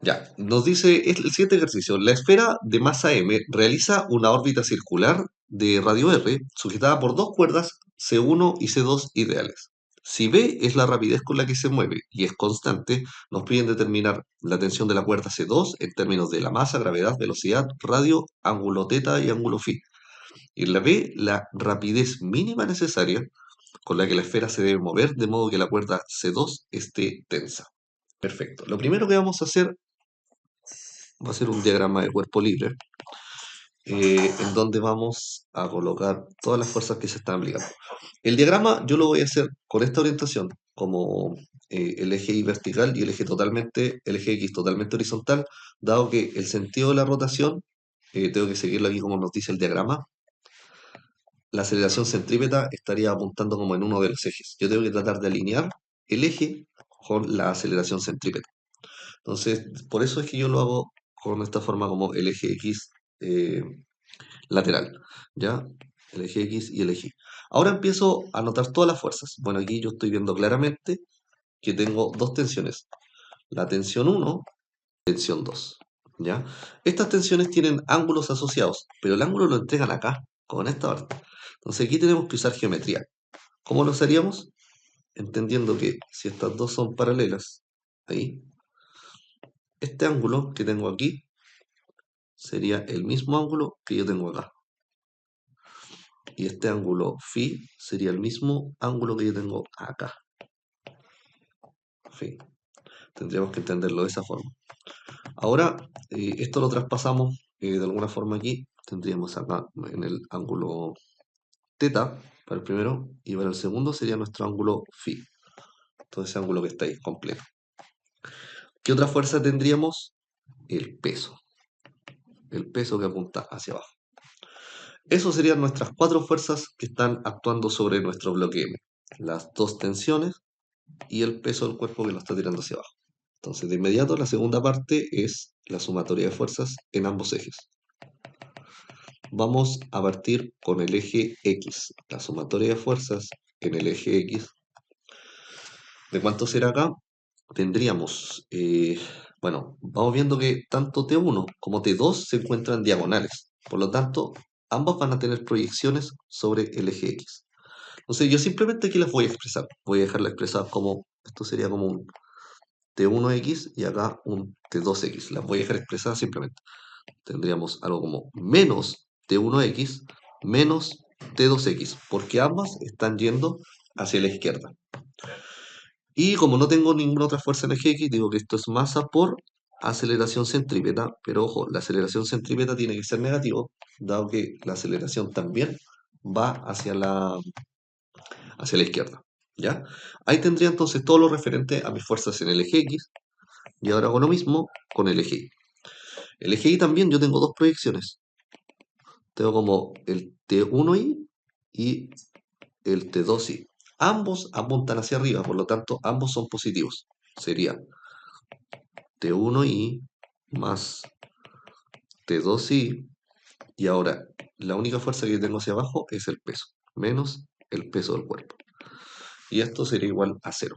Ya, nos dice el siguiente ejercicio. La esfera de masa m realiza una órbita circular de radio r sujetada por dos cuerdas C1 y C2 ideales. Si B es la rapidez con la que se mueve y es constante, nos piden determinar la tensión de la cuerda C2 en términos de la masa, gravedad, velocidad, radio, ángulo θ y ángulo φ. Y la B, la rapidez mínima necesaria con la que la esfera se debe mover de modo que la cuerda C2 esté tensa. Perfecto. Lo primero que vamos a hacer va a ser un diagrama de cuerpo libre, en donde vamos a colocar todas las fuerzas que se están aplicando. El diagrama yo lo voy a hacer con esta orientación, como el eje Y vertical y el eje X totalmente horizontal, dado que el sentido de la rotación, tengo que seguirlo aquí como nos dice el diagrama. La aceleración centrípeta estaría apuntando como en uno de los ejes. Yo tengo que tratar de alinear el eje con la aceleración centrípeta. Entonces, por eso es que yo lo hago con esta forma como el eje X eh, lateral, ¿ya? El eje X y el eje Y. Ahora empiezo a notar todas las fuerzas. Bueno, aquí yo estoy viendo claramente que tengo dos tensiones. La tensión 1, tensión 2, ¿ya? Estas tensiones tienen ángulos asociados, pero el ángulo lo entregan acá, con esta parte. Entonces aquí tenemos que usar geometría. ¿Cómo lo haríamos? Entendiendo que si estas dos son paralelas, ahí, este ángulo que tengo aquí sería el mismo ángulo que yo tengo acá. Y este ángulo phi sería el mismo ángulo que yo tengo acá. Phi. Tendríamos que entenderlo de esa forma. Ahora, esto lo traspasamos de alguna forma aquí. Tendríamos acá en el ángulo θ para el primero y para el segundo sería nuestro ángulo phi. Todo ese ángulo que está ahí completo. ¿Qué otra fuerza tendríamos? El peso. El peso que apunta hacia abajo. Esas serían nuestras cuatro fuerzas que están actuando sobre nuestro bloque M. Las dos tensiones y el peso del cuerpo que lo está tirando hacia abajo. Entonces, de inmediato, la segunda parte es la sumatoria de fuerzas en ambos ejes. Vamos a partir con el eje X. La sumatoria de fuerzas en el eje X. ¿De cuánto será acá? Tendríamos, bueno, vamos viendo que tanto T1 como T2 se encuentran diagonales. Por lo tanto, ambos van a tener proyecciones sobre el eje X. Entonces, yo simplemente aquí las voy a expresar. Voy a dejarlas expresadas como, esto sería como un T1X y acá un T2X. Las voy a dejar expresadas simplemente. Tendríamos algo como menos T1X menos T2X, porque ambas están yendo hacia la izquierda. Y como no tengo ninguna otra fuerza en eje X, digo que esto es masa por aceleración centrípeta, pero ojo, la aceleración centrípeta tiene que ser negativo, dado que la aceleración también va hacia la izquierda. ¿Ya? Ahí tendría entonces todo lo referente a mis fuerzas en el eje X, y ahora hago lo mismo con el eje Y. El eje Y también yo tengo dos proyecciones. Tengo como el T1Y y el T2Y. Ambos apuntan hacia arriba, por lo tanto, ambos son positivos. Sería T1Y más T2Y. Y ahora, la única fuerza que tengo hacia abajo es el peso, menos el peso del cuerpo. Y esto sería igual a cero.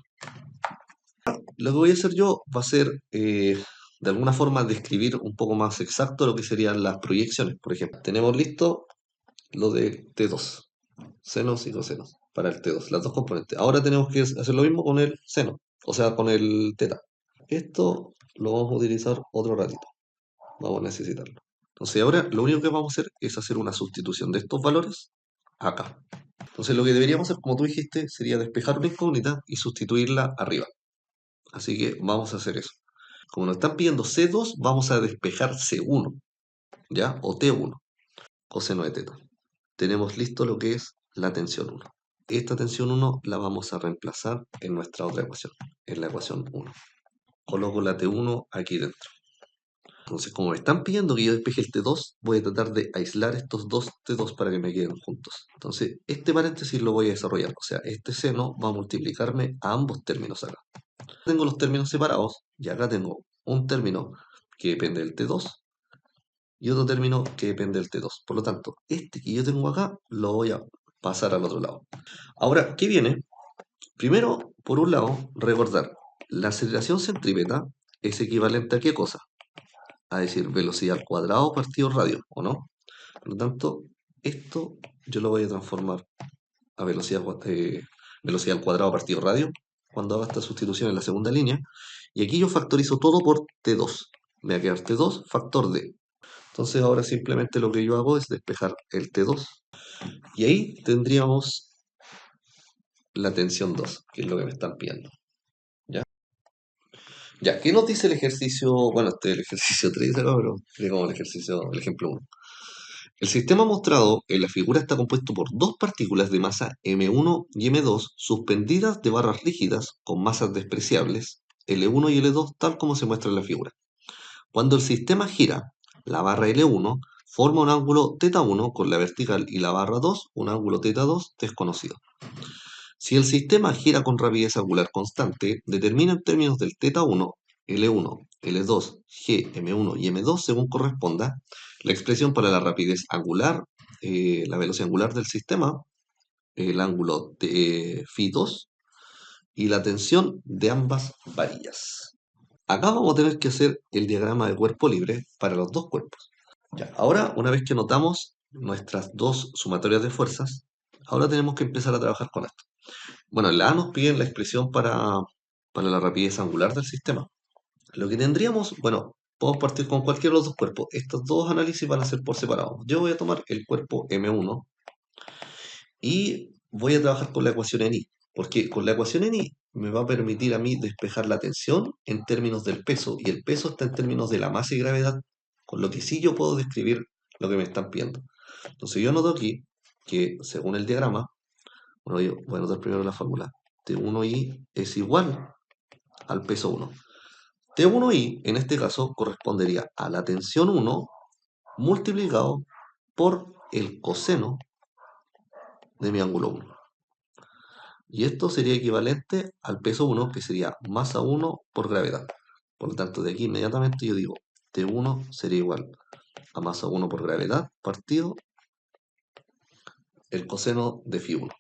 Lo que voy a hacer yo va a ser, de alguna forma, describir un poco más exacto lo que serían las proyecciones. Por ejemplo, tenemos listo lo de T2, senos y cosenos, para el T2, las dos componentes. Ahora tenemos que hacer lo mismo con el seno, o sea, con el teta. Esto lo vamos a utilizar otro ratito, vamos a necesitarlo. Entonces ahora lo único que vamos a hacer es hacer una sustitución de estos valores acá. Entonces lo que deberíamos hacer, como tú dijiste, sería despejar una incógnita y sustituirla arriba. Así que vamos a hacer eso. Como nos están pidiendo C2, vamos a despejar C1, ¿ya? O T1, coseno de teta. Tenemos listo lo que es la tensión 1. Esta tensión 1 la vamos a reemplazar en nuestra otra ecuación, en la ecuación 1. Coloco la T1 aquí dentro. Entonces, como me están pidiendo que yo despeje el T2, voy a tratar de aislar estos dos T2 para que me queden juntos. Entonces, este paréntesis lo voy a desarrollar. O sea, este seno va a multiplicarme a ambos términos acá. Tengo los términos separados y acá tengo un término que depende del T2 y otro término que depende del T2. Por lo tanto, este que yo tengo acá lo voy a pasar al otro lado. Ahora, ¿qué viene? Primero, por un lado, recordar la aceleración centrípeta es equivalente a ¿qué cosa? A decir velocidad al cuadrado partido radio, ¿o no? Por lo tanto, esto yo lo voy a transformar a velocidad al cuadrado partido radio cuando haga esta sustitución en la segunda línea. Y aquí yo factorizo todo por T2. Me va a quedar T2 factor D. Entonces ahora simplemente lo que yo hago es despejar el T2. Y ahí tendríamos la tensión 2, que es lo que me están pidiendo. ¿Ya? Ya, ¿qué nos dice el ejercicio? Bueno, este es el ejercicio 3, acá, pero sería como el ejemplo 1. El sistema mostrado en la figura está compuesto por dos partículas de masa M1 y M2 suspendidas de barras rígidas con masas despreciables, L1 y L2, tal como se muestra en la figura. Cuando el sistema gira, la barra L1 forma un ángulo θ1 con la vertical y la barra 2 un ángulo θ2 desconocido. Si el sistema gira con rapidez angular constante, determina en términos del θ1, L1, L2, G, M1 y M2 según corresponda la expresión para la rapidez angular, la velocidad angular del sistema, el ángulo de φ2 y la tensión de ambas varillas. Acá vamos a tener que hacer el diagrama de cuerpo libre para los dos cuerpos. Ya, ahora, una vez que notamos nuestras dos sumatorias de fuerzas, ahora tenemos que empezar a trabajar con esto. Bueno, en la A nos piden la expresión para la rapidez angular del sistema. Lo que tendríamos, bueno, podemos partir con cualquiera de los dos cuerpos. Estos dos análisis van a ser por separado. Yo voy a tomar el cuerpo M1 y voy a trabajar con la ecuación en I, porque con la ecuación en I me va a permitir a mí despejar la tensión en términos del peso, y el peso está en términos de la masa y gravedad, con lo que sí yo puedo describir lo que me están pidiendo. Entonces yo anoto aquí que según el diagrama, bueno, yo voy a anotar primero la fórmula. T1i es igual al peso 1. T1i en este caso correspondería a la tensión 1 multiplicado por el coseno de mi ángulo 1. Y esto sería equivalente al peso 1, que sería masa 1 por gravedad. Por lo tanto, de aquí inmediatamente yo digo T1 sería igual a masa 1 por gravedad partido el coseno de φ1.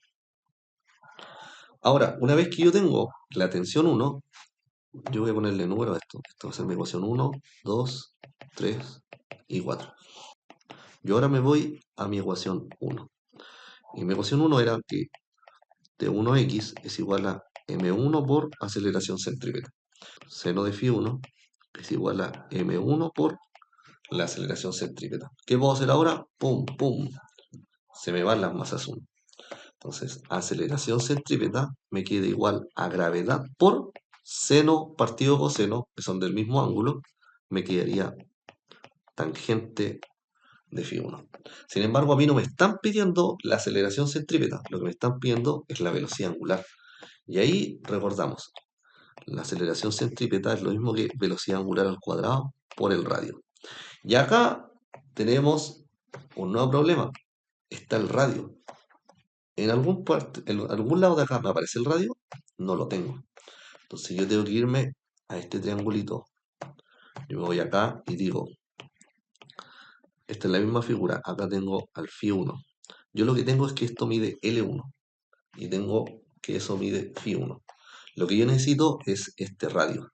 Ahora, una vez que yo tengo la tensión 1, yo voy a ponerle número a esto. Esto va a ser mi ecuación 1, 2, 3 y 4. Yo ahora me voy a mi ecuación 1. Y mi ecuación 1 era que T1x es igual a m1 por aceleración centrípeta. Seno de φ1 es igual a m1 por la aceleración centrípeta. ¿Qué puedo hacer ahora? ¡Pum, pum! Se me van las masas 1. Entonces, aceleración centrípeta me queda igual a gravedad por seno partido coseno, que son del mismo ángulo, me quedaría tangente de φ1. Sin embargo, a mí no me están pidiendo la aceleración centrípeta, lo que me están pidiendo es la velocidad angular. Y ahí recordamos, la aceleración centrípeta es lo mismo que velocidad angular al cuadrado por el radio. Y acá tenemos un nuevo problema, está el radio. En algún lado de acá me aparece el radio, no lo tengo. Entonces yo tengo que irme a este triangulito. Yo me voy acá y digo, esta es la misma figura, acá tengo al φ1. Yo lo que tengo es que esto mide L1 y tengo que eso mide φ1. Lo que yo necesito es este radio.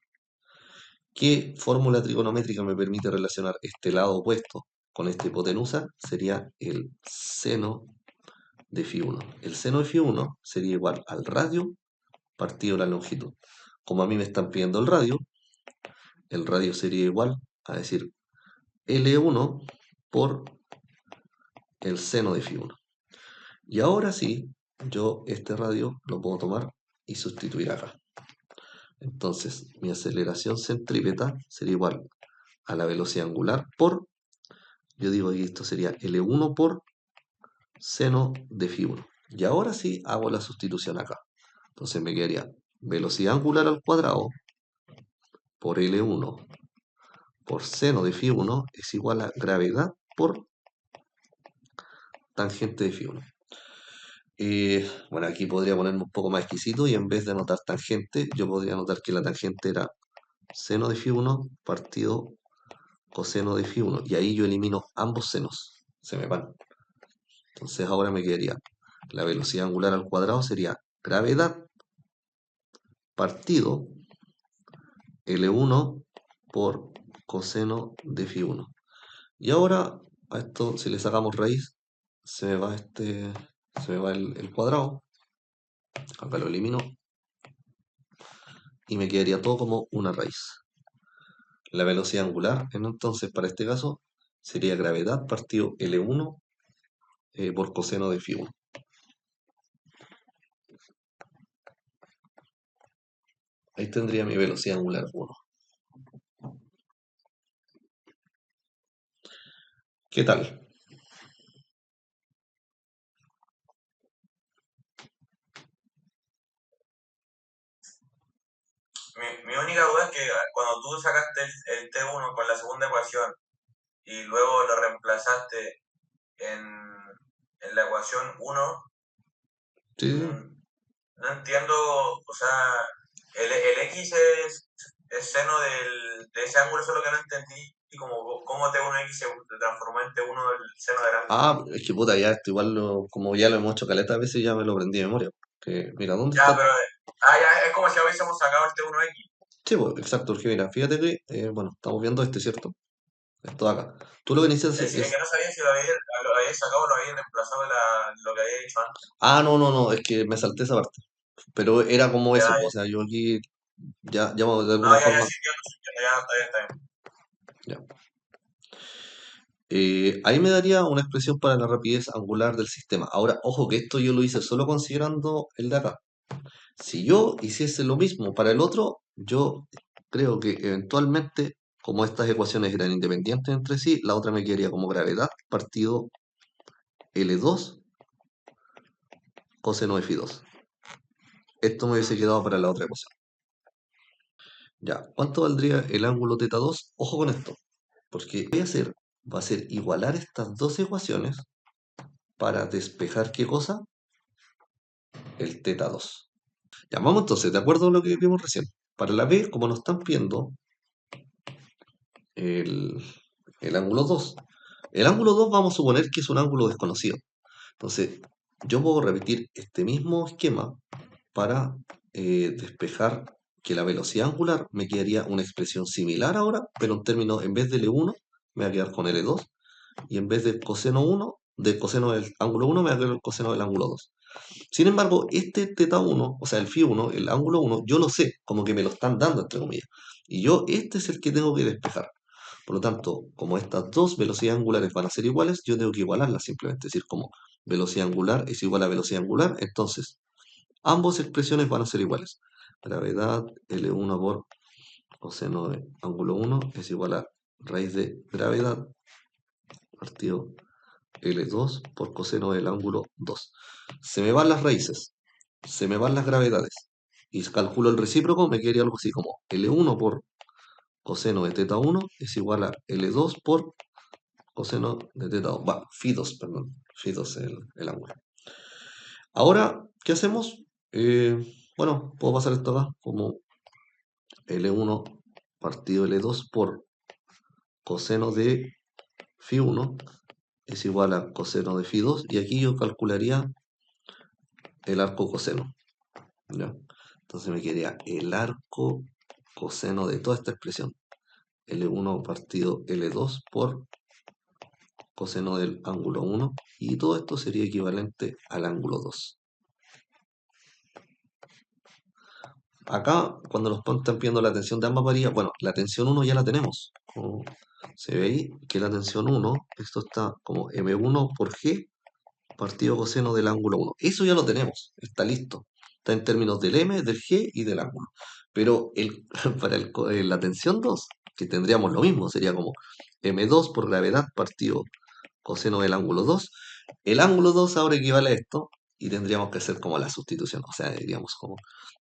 ¿Qué fórmula trigonométrica me permite relacionar este lado opuesto con esta hipotenusa? Sería el seno de φ1. El seno de φ1 sería igual al radio partido la longitud. Como a mí me están pidiendo el radio sería igual a decir L1 por el seno de φ1. Y ahora sí, yo este radio lo puedo tomar y sustituir acá. Entonces, mi aceleración centrípeta sería igual a la velocidad angular por, yo digo que esto sería L1 por seno de φ1. Y ahora sí hago la sustitución acá. Entonces me quedaría velocidad angular al cuadrado por L1 por seno de φ1 es igual a gravedad por tangente de φ1. Bueno, aquí podría ponerme un poco más exquisito y en vez de anotar tangente, yo podría anotar que la tangente era seno de φ1 partido coseno de φ1. Y ahí yo elimino ambos senos, se me van. Entonces ahora me quedaría la velocidad angular al cuadrado sería gravedad partido L1 por coseno de phi 1. Y ahora a esto, si le sacamos raíz, se me va el cuadrado. Acá lo elimino y me quedaría todo como una raíz. La velocidad angular, entonces, para este caso, sería gravedad partido L1 por coseno de phi 1. Ahí tendría mi velocidad angular 1. ¿Qué tal? Mi única duda es que cuando tú sacaste el T1 con la segunda ecuación y luego lo reemplazaste en, en la ecuación 1, Sí, sí, sí. mm, no entiendo, o sea, el X es seno de ese ángulo, eso es lo que no entendí, y como cómo T1X se transformó en T1 el seno del ángulo. Es que puta, ya esto igual como ya lo hemos hecho caleta a veces, ya me lo aprendí de memoria. Que, mira, ¿dónde Ya, está? pero ya, es como si hubiésemos sacado el T1X. Sí, pues, exacto, porque mira, fíjate que, bueno, estamos viendo este, ¿cierto? Esto de acá. Tú lo que necesitas Es es... que no sabía si lo había sacado o lo había reemplazado lo que había dicho antes. Ah, no, no, no, es que me salté esa parte. Pero era como Ya, eso, ya. pues, o sea, yo aquí ya de No, alguna ya forma... sí entiendo, ya está bien, está bien. Ya. Ahí me daría una expresión para la rapidez angular del sistema. Ahora, ojo que esto yo lo hice solo considerando el de acá. Si yo hiciese lo mismo para el otro, yo creo que eventualmente, como estas ecuaciones eran independientes entre sí, la otra me quedaría como gravedad partido L2 coseno de phi 2. Esto me hubiese quedado para la otra ecuación. Ya, ¿cuánto valdría el ángulo θ 2? Ojo con esto, porque lo que voy a hacer va a ser igualar estas dos ecuaciones para despejar ¿qué cosa? El θ 2. Ya, vamos entonces, de acuerdo a lo que vimos recién. Para la B, como nos están viendo, el, el ángulo 2. El ángulo 2 vamos a suponer que es un ángulo desconocido. Entonces, yo puedo repetir este mismo esquema para despejar que la velocidad angular me quedaría una expresión similar ahora, pero en términos, en vez de L1, me va a quedar con L2, y en vez del coseno 1, del coseno del ángulo 1, me va a quedar el coseno del ángulo 2. Sin embargo, este θ 1, o sea, el φ 1, el ángulo 1, yo lo sé, como que me lo están dando, entre comillas. Y yo, este es el que tengo que despejar. Por lo tanto, como estas dos velocidades angulares van a ser iguales, yo tengo que igualarlas simplemente. Es decir, como velocidad angular es igual a velocidad angular, entonces ambas expresiones van a ser iguales. Gravedad L1 por coseno de ángulo 1 es igual a raíz de gravedad partido L2 por coseno del ángulo 2. Se me van las raíces, se me van las gravedades y calculo el recíproco, me quedaría algo así como L1 por coseno de θ 1 es igual a L2 por coseno de θ 2. Va, phi 2, perdón. Phi 2 es el ángulo. Ahora, ¿qué hacemos? Bueno, puedo pasar esto acá como L1 partido L2 por coseno de phi 1 es igual a coseno de phi 2 y aquí yo calcularía el arco coseno. ¿Ya? Entonces me quedaría el arco coseno de toda esta expresión. L1 partido L2 por coseno del ángulo 1 y todo esto sería equivalente al ángulo 2. Acá, cuando los están viendo la tensión de ambas varillas, bueno, la tensión 1 ya la tenemos. Como se ve ahí que la tensión 1, esto está como M1 por G partido coseno del ángulo 1. Eso ya lo tenemos, está listo. Está en términos del M, del G y del ángulo. Pero para la tensión 2, que tendríamos lo mismo, sería como M2 por gravedad partido coseno del ángulo 2. El ángulo 2 ahora equivale a esto y tendríamos que hacer como la sustitución. O sea, diríamos como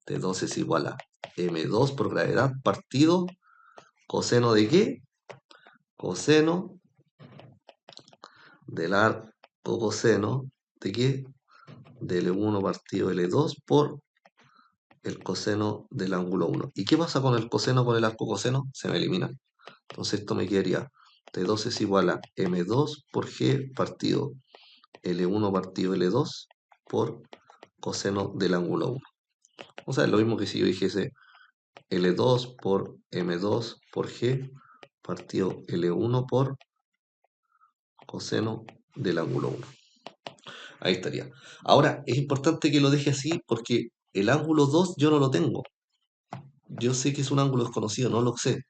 T2 es igual a M2 por gravedad partido coseno de qué? Coseno del arco coseno de qué? De L1 partido L2 por el coseno del ángulo 1. ¿Y qué pasa con el coseno con el arco coseno? Se me eliminan. Entonces esto me quedaría T2 es igual a M2 por G partido L1 partido L2 por coseno del ángulo 1. O sea, es lo mismo que si yo dijese L2 por M2 por G partido L1 por coseno del ángulo 1. Ahí estaría. Ahora, es importante que lo deje así porque el ángulo 2 yo no lo tengo. Yo sé que es un ángulo desconocido, no lo sé.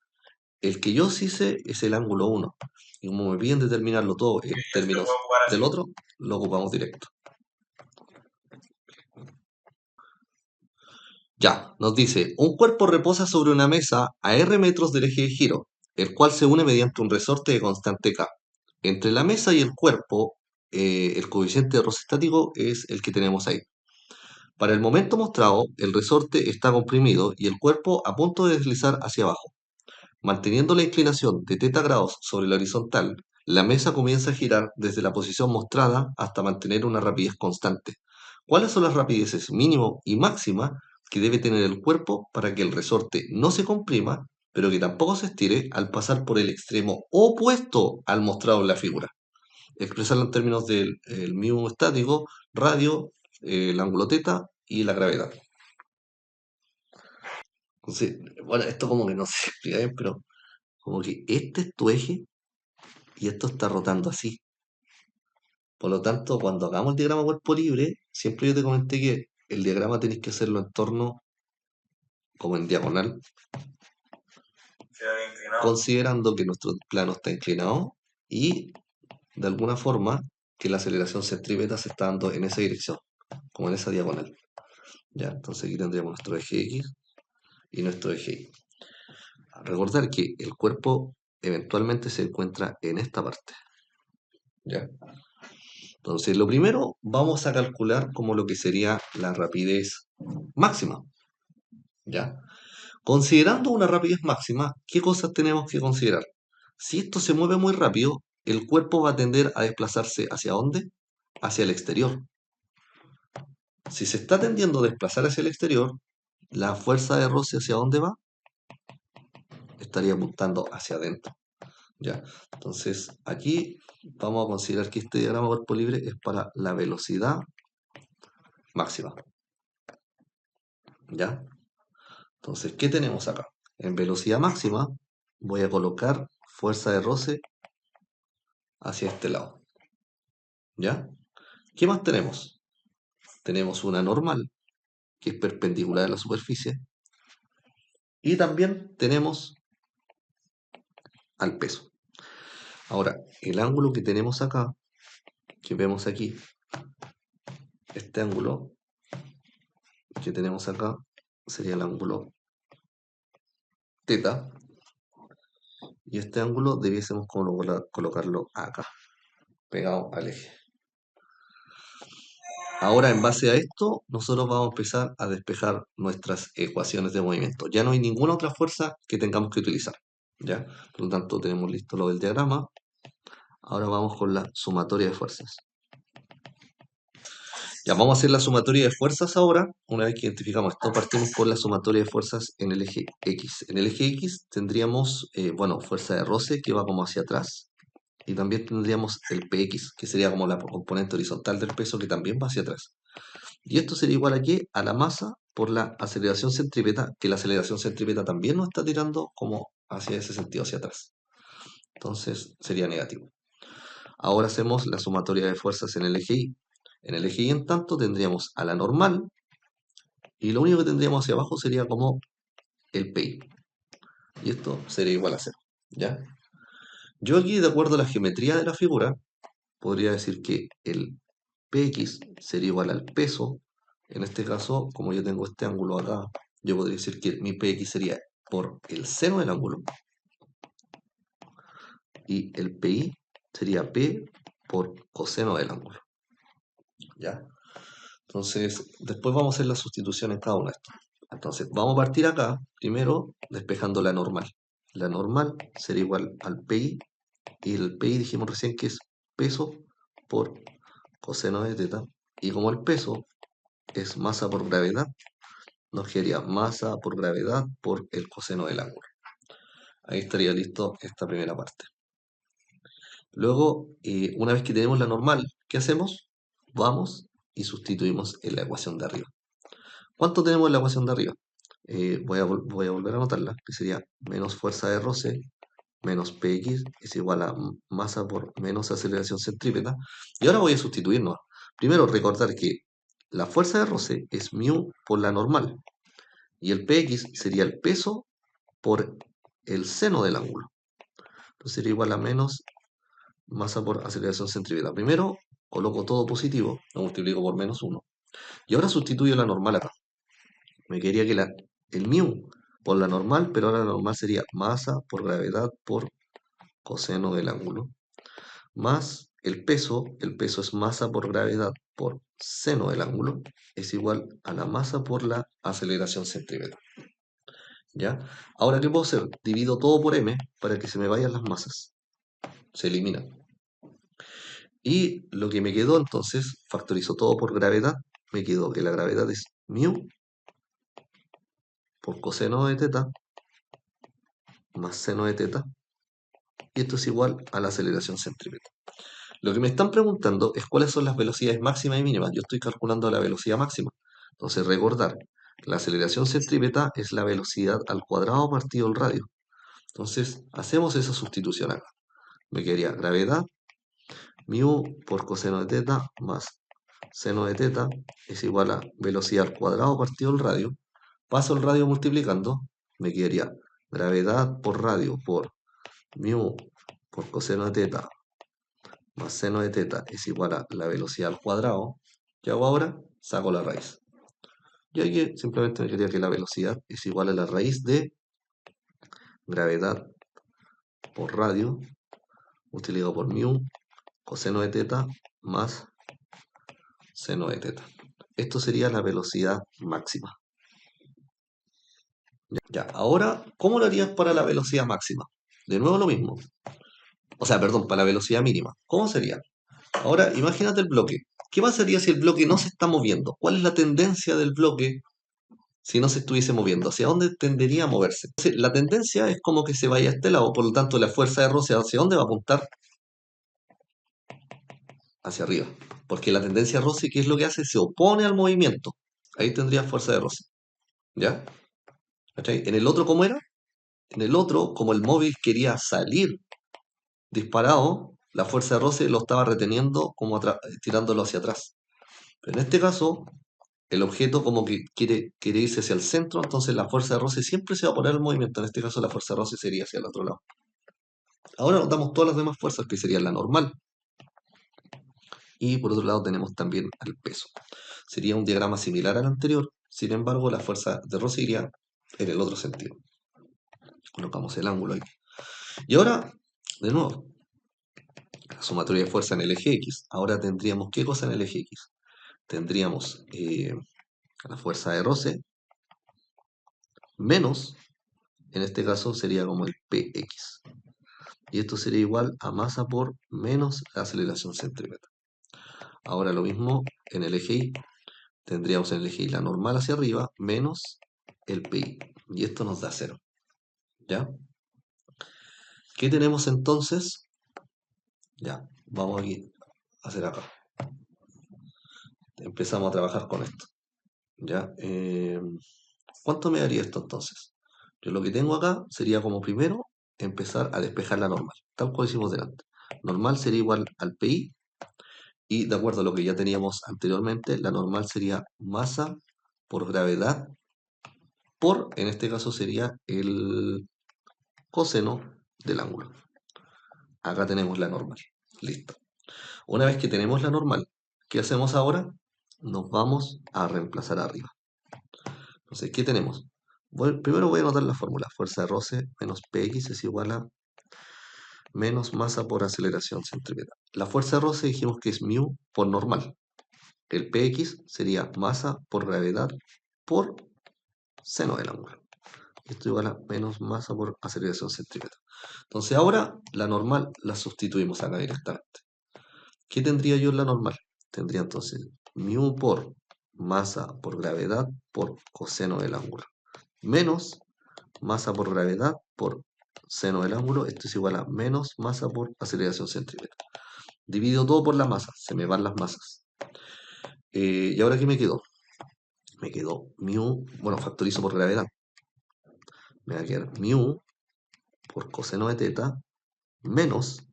El que yo sí sé es el ángulo 1. Y como me piden determinarlo todo en Y eso lo términos puedo ocupar del así. otro, lo ocupamos directo. Ya, nos dice, un cuerpo reposa sobre una mesa a r metros del eje de giro, el cual se une mediante un resorte de constante K. Entre la mesa y el cuerpo, el coeficiente de roce estático es el que tenemos ahí. Para el momento mostrado, el resorte está comprimido y el cuerpo a punto de deslizar hacia abajo. Manteniendo la inclinación de θ grados sobre la horizontal, la mesa comienza a girar desde la posición mostrada hasta mantener una rapidez constante. ¿Cuáles son las rapideces mínimo y máxima que debe tener el cuerpo para que el resorte no se comprima, pero que tampoco se estire al pasar por el extremo opuesto al mostrado en la figura? Expresarlo en términos del mu estático, radio, el ángulo θ y la gravedad. Entonces, bueno, esto como que no se explica bien, pero como que este es tu eje y esto está rotando así. Por lo tanto, cuando hagamos el diagrama cuerpo libre, siempre yo te comenté que el diagrama tenéis que hacerlo en torno, como en diagonal, Queda inclinado. considerando que nuestro plano está inclinado y, de alguna forma, que la aceleración centrípeta se está dando en esa dirección, como en esa diagonal. Ya, entonces aquí tendríamos nuestro eje X y nuestro eje Y. Recordar que el cuerpo eventualmente se encuentra en esta parte. ¿Ya? Entonces, lo primero, vamos a calcular como lo que sería la rapidez máxima. ¿Ya? Considerando una rapidez máxima, ¿qué cosas tenemos que considerar? Si esto se mueve muy rápido, el cuerpo va a tender a desplazarse ¿hacia dónde? Hacia el exterior. Si se está tendiendo a desplazar hacia el exterior, la fuerza de roce ¿hacia dónde va? Estaría apuntando hacia adentro. ¿Ya? Entonces, aquí vamos a considerar que este diagrama de cuerpo libre es para la velocidad máxima. ¿Ya? Entonces, ¿qué tenemos acá? En velocidad máxima voy a colocar fuerza de roce hacia este lado. ¿Ya? ¿Qué más tenemos? Tenemos una normal, que es perpendicular a la superficie, y también tenemos al peso. Ahora, el ángulo que tenemos acá, que vemos aquí, este ángulo que tenemos acá, sería el ángulo θ, y este ángulo debiésemos colocarlo acá, pegado al eje. Ahora, en base a esto, nosotros vamos a empezar a despejar nuestras ecuaciones de movimiento. Ya no hay ninguna otra fuerza que tengamos que utilizar. ¿Ya? Por lo tanto, tenemos listo lo del diagrama. Ahora vamos con la sumatoria de fuerzas. Ya vamos a hacer la sumatoria de fuerzas ahora. Una vez que identificamos esto, partimos por la sumatoria de fuerzas en el eje X. En el eje X tendríamos, bueno, fuerza de roce que va como hacia atrás. Y también tendríamos el PX, que sería como la componente horizontal del peso que también va hacia atrás. Y esto sería igual a qué? A la masa por la aceleración centrípeta, que la aceleración centrípeta también nos está tirando como hacia ese sentido, hacia atrás. Entonces sería negativo. Ahora hacemos la sumatoria de fuerzas en el eje Y. En el eje Y, en tanto, tendríamos a la normal, y lo único que tendríamos hacia abajo sería como el PI. Y esto sería igual a 0. ¿Ya? Yo aquí, de acuerdo a la geometría de la figura, podría decir que el PX sería igual al peso. En este caso, como yo tengo este ángulo acá, yo podría decir que mi PX sería por el seno del ángulo. Y el PI sería P por coseno del ángulo. ¿Ya? Entonces, después vamos a hacer la sustitución en cada una de estas. Entonces, vamos a partir acá, primero, despejando la normal. La normal sería igual al PI, y el PI dijimos recién que es peso por coseno de θ. Y como el peso es masa por gravedad, nos quedaría masa por gravedad por el coseno del ángulo. Ahí estaría listo esta primera parte. Luego, una vez que tenemos la normal, ¿qué hacemos? Vamos y sustituimos en la ecuación de arriba. ¿Cuánto tenemos en la ecuación de arriba? voy a volver a anotarla, que sería menos fuerza de roce menos Px es igual a masa por menos aceleración centrípeta. Y ahora voy a sustituirnos. Primero, recordar que la fuerza de roce es μ por la normal. Y el Px sería el peso por el seno del ángulo. Entonces sería igual a menos masa por aceleración centrípeta. Primero, coloco todo positivo, lo multiplico por menos 1. Y ahora sustituyo la normal acá. Me quedaría que el μ por la normal, pero ahora la normal sería masa por gravedad por coseno del ángulo, más el peso es masa por gravedad por seno del ángulo, es igual a la masa por la aceleración centrípeta. ¿Ya? Ahora, ¿qué puedo hacer? Divido todo por m para que se me vayan las masas. Se eliminan. Y lo que me quedó entonces, factorizo todo por gravedad, me quedó que la gravedad es μ por coseno de teta más seno de teta, y esto es igual a la aceleración centrípeta. Lo que me están preguntando es cuáles son las velocidades máximas y mínimas. Yo estoy calculando la velocidad máxima. Entonces, recordar, la aceleración centrípeta es la velocidad al cuadrado partido el radio. Entonces, hacemos esa sustitución acá. Me quedaría gravedad, μ por coseno de teta más seno de teta es igual a velocidad al cuadrado partido el radio. Paso el radio multiplicando, me quedaría gravedad por radio por μ por coseno de teta más seno de teta es igual a la velocidad al cuadrado. ¿Qué hago ahora? Saco la raíz. Y aquí simplemente me quería que la velocidad es igual a la raíz de gravedad por radio multiplicado por μ coseno de teta más seno de teta. Esto sería la velocidad máxima. Ya, ahora, ¿cómo lo harías para la velocidad máxima? De nuevo lo mismo. O sea, perdón, para la velocidad mínima. ¿Cómo sería? Ahora, imagínate el bloque. ¿Qué pasaría si el bloque no se está moviendo? ¿Cuál es la tendencia del bloque si no se estuviese moviendo? ¿Hacia dónde tendería a moverse? Entonces, la tendencia es como que se vaya a este lado, por lo tanto la fuerza de roce ¿hacia dónde va a apuntar? Hacia arriba. Porque la tendencia roce, ¿qué es lo que hace? Se opone al movimiento. Ahí tendría fuerza de roce. ¿Ya? ¿Cachai? En el otro, ¿cómo era? En el otro, como el móvil quería salir disparado, la fuerza de roce lo estaba reteniendo como tirándolo hacia atrás. Pero en este caso, el objeto como que quiere irse hacia el centro, entonces la fuerza de roce siempre se va a oponer al movimiento. En este caso la fuerza de roce sería hacia el otro lado. Ahora notamos todas las demás fuerzas, que serían la normal. Y por otro lado tenemos también al peso. Sería un diagrama similar al anterior, sin embargo la fuerza de roce iría en el otro sentido. Colocamos el ángulo ahí. Y ahora, de nuevo, la sumatoria de fuerza en el eje X. Ahora tendríamos, ¿qué cosa en el eje X? Tendríamos la fuerza de roce menos, en este caso sería como el Px. Y esto sería igual a masa por menos la aceleración centrípeta. Ahora lo mismo en el eje Y. Tendríamos en el eje Y la normal hacia arriba menos el Pi. Y esto nos da 0. ¿Ya? ¿Qué tenemos entonces? Ya, vamos a hacer acá. Empezamos a trabajar con esto. ¿Ya? ¿Cuánto me daría esto entonces? Yo lo que tengo acá sería como primero empezar a despejar la normal, tal cual hicimos delante. Normal sería igual al PI, y de acuerdo a lo que ya teníamos anteriormente, la normal sería masa por gravedad por, en este caso sería el coseno del ángulo. Acá tenemos la normal. Listo. Una vez que tenemos la normal, ¿qué hacemos ahora? Nos vamos a reemplazar arriba. Entonces, ¿qué tenemos? Primero voy a anotar la fórmula. Fuerza de roce menos Px es igual a menos masa por aceleración centrípeta. La fuerza de roce dijimos que es μ por normal. El Px sería masa por gravedad por seno del ángulo. Esto igual a menos masa por aceleración centrípeta. Entonces ahora la normal la sustituimos acá directamente. ¿Qué tendría yo en la normal? Tendría entonces μ por masa por gravedad por coseno del ángulo. Menos masa por gravedad por seno del ángulo. Esto es igual a menos masa por aceleración centrípeta. Divido todo por la masa. Se me van las masas. ¿Y ahora qué me quedó? Me quedó μ, bueno, factorizo por gravedad. me va a quedar mu por coseno de teta menos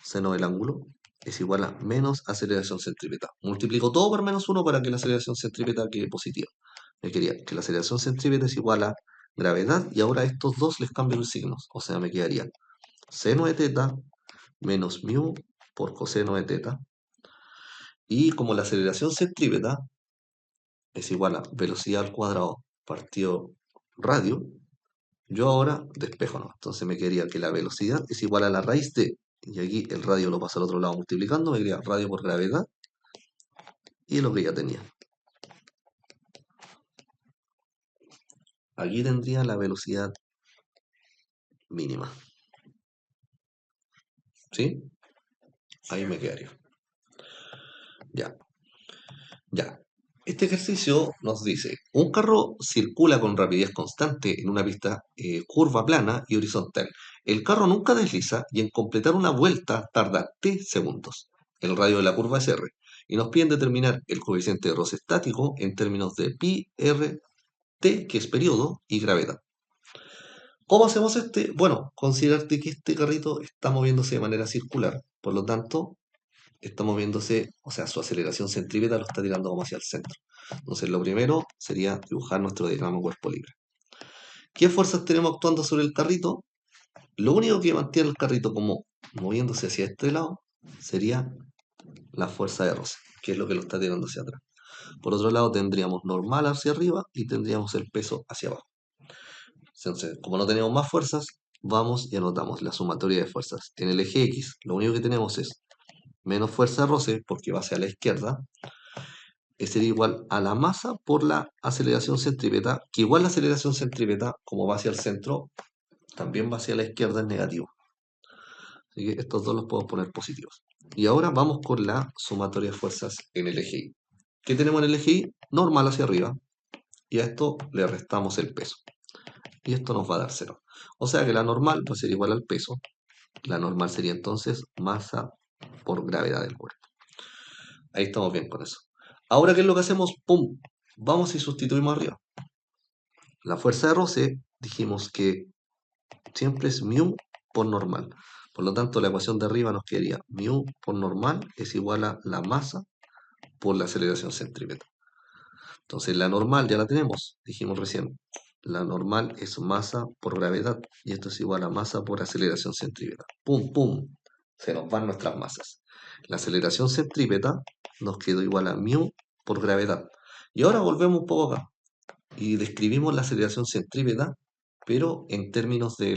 seno del ángulo es igual a menos aceleración centrípeta. Multiplico todo por -1 para que la aceleración centrípeta quede positiva. Me quería que la aceleración centrípeta es igual a gravedad y ahora a estos dos les cambio los signos. O sea, me quedaría seno de teta menos mu por coseno de teta. Y como la aceleración centrípeta es igual a velocidad al cuadrado partido radio, yo ahora despejo, ¿no? Entonces me quedaría que la velocidad es igual a la raíz de, y aquí el radio lo paso al otro lado multiplicando, me quedaría radio por gravedad, y es lo que ya tenía. Aquí tendría la velocidad mínima. ¿Sí? Ahí me quedaría. Ya, ya. Este ejercicio nos dice, un carro circula con rapidez constante en una pista curva plana y horizontal. El carro nunca desliza y en completar una vuelta tarda t segundos. El radio de la curva es r. Y nos piden determinar el coeficiente de roce estático en términos de pi, r, t, que es periodo, y gravedad. ¿Cómo hacemos este? Bueno, considerarte que este carrito está moviéndose de manera circular. Por lo tanto, está moviéndose, o sea, su aceleración centrípeta lo está tirando como hacia el centro. Entonces, lo primero sería dibujar nuestro diagrama cuerpo libre. ¿Qué fuerzas tenemos actuando sobre el carrito? Lo único que mantiene el carrito como moviéndose hacia este lado sería la fuerza de roce, que es lo que lo está tirando hacia atrás. Por otro lado, tendríamos normal hacia arriba y tendríamos el peso hacia abajo. Entonces, como no tenemos más fuerzas, vamos y anotamos la sumatoria de fuerzas. En el eje X, lo único que tenemos es menos fuerza de roce, porque va hacia la izquierda, sería igual a la masa por la aceleración centrípeta, que igual la aceleración centrípeta, como va hacia el centro, también va hacia la izquierda en negativo. Así que estos dos los puedo poner positivos. Y ahora vamos con la sumatoria de fuerzas en el eje Y. ¿Qué tenemos en el eje Y? Normal hacia arriba. Y a esto le restamos el peso. Y esto nos va a dar 0. O sea que la normal va a ser igual al peso. La normal sería entonces masa por gravedad del cuerpo. Ahí estamos bien con eso. Ahora, ¿qué es lo que hacemos? ¡Pum! Vamos y sustituimos arriba. La fuerza de roce, dijimos que siempre es mu por normal. Por lo tanto, la ecuación de arriba nos quedaría mu por normal es igual a la masa por la aceleración centrípeta. Entonces, la normal ya la tenemos, dijimos recién. La normal es masa por gravedad y esto es igual a masa por aceleración centrípeta. ¡Pum, pum! Se nos van nuestras masas. La aceleración centrípeta nos quedó igual a mu por gravedad. Y ahora volvemos un poco acá y describimos la aceleración centrípeta, pero en términos de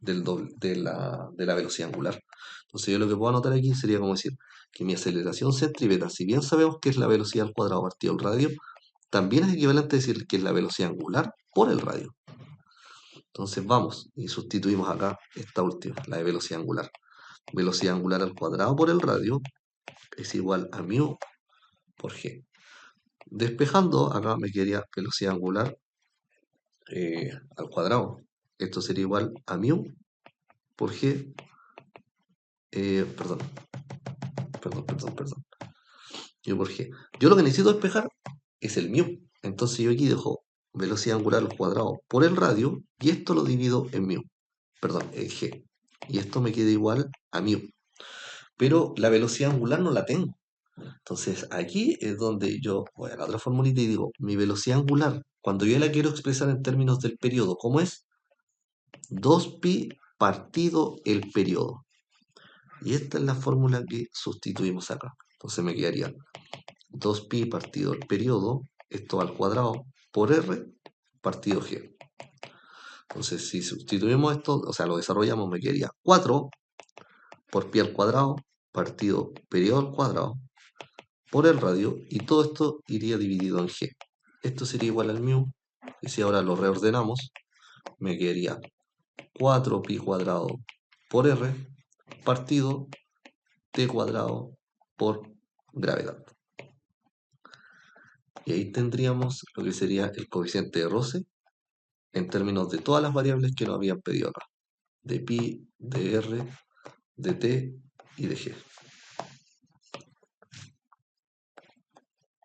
la velocidad angular. Entonces yo lo que puedo anotar aquí sería como decir que mi aceleración centrípeta, si bien sabemos que es la velocidad al cuadrado partido el radio, también es equivalente a decir que es la velocidad angular por el radio. Entonces vamos y sustituimos acá esta última, la de velocidad angular. Velocidad angular al cuadrado por el radio es igual a mu por g. Despejando, acá me quedaría velocidad angular al cuadrado. Esto sería igual a mu por g. Perdón. Mu por g. Yo lo que necesito despejar es el mu. Entonces yo aquí dejo velocidad angular al cuadrado por el radio y esto lo divido en mu. Perdón, en g. Y esto me queda igual a mu. Pero la velocidad angular no la tengo. Entonces aquí es donde yo voy a la otra formulita y digo, mi velocidad angular, cuando yo la quiero expresar en términos del periodo, ¿cómo es? 2pi partido el periodo. Y esta es la fórmula que sustituimos acá. Entonces me quedaría 2pi partido el periodo, esto al cuadrado, por r partido g. Entonces si sustituimos esto, o sea, lo desarrollamos, me quedaría 4 por pi al cuadrado partido periodo al cuadrado por el radio, y todo esto iría dividido en g. Esto sería igual al mu, y si ahora lo reordenamos, me quedaría 4pi cuadrado por r partido t cuadrado por gravedad. Y ahí tendríamos lo que sería el coeficiente de roce en términos de todas las variables que nos habían pedido acá. De pi, de r, de t y de g.